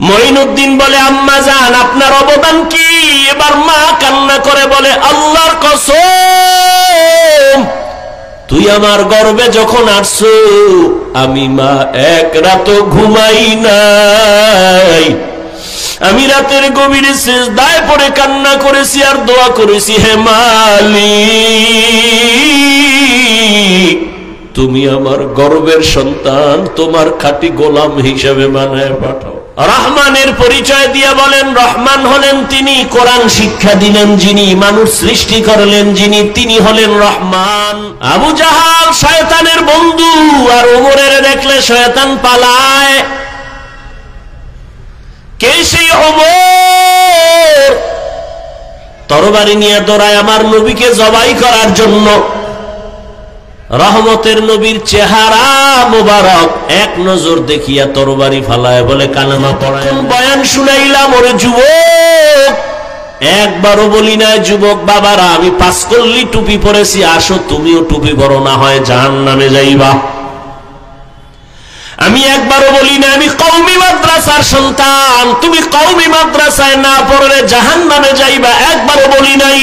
মঈনুদ্দিন বলে, আম্মা জান আপনার অবদান কি? এবার মা কান্না করে বলে, আল্লাহর কসম, তুই আমার গর্ভে যখন আসছো আমি মা এক রাতও ঘুমাই নাই। আমি রাতের গভীরে সিজদায় পড়ে কান্না করেছি আর দোয়া করেছি, হে মালিক, তুমি আমার গর্ভের সন্তান তোমার খাঁটি গোলাম হিসেবে বানায় পাঠাও। রহমানের পরিচয় দিয়ে বলেন, রহমান হলেন তিনি, কোরআন শিক্ষা দিলেন যিনি, মানুষ সৃষ্টি করলেন যিনি, তিনি হলেন রহমান। আবু জাহাল শয়তানের বন্ধু, আর ওমরের দেখলে শয়তান পালায়। কে সেই ওমর? তরবারি নিয়ে দৌড়ায় আমার নবীকে জবাই করার জন্য। রহমতের নবীর চেহারা মোবারক এক নজর দেখিয়া তরবারি ফালায়, বলে কালেমা পড়ায়। বয়ান শুনাইলাম, ওরে যুবক, একবারও বলি না যুবক বাবারা আমি 5 কল্লি টুপি পরেছি, আসো তুমিও টুপি পরো, না হয় জাহান্নামে যাইবা। আমি একবারও বলি না আমি কওমি মাদ্রাসার সন্তান, তুমি কওমি মাদ্রাসায় না পড়লে জাহান্নামে যাইবা, একবারও বলি নাই।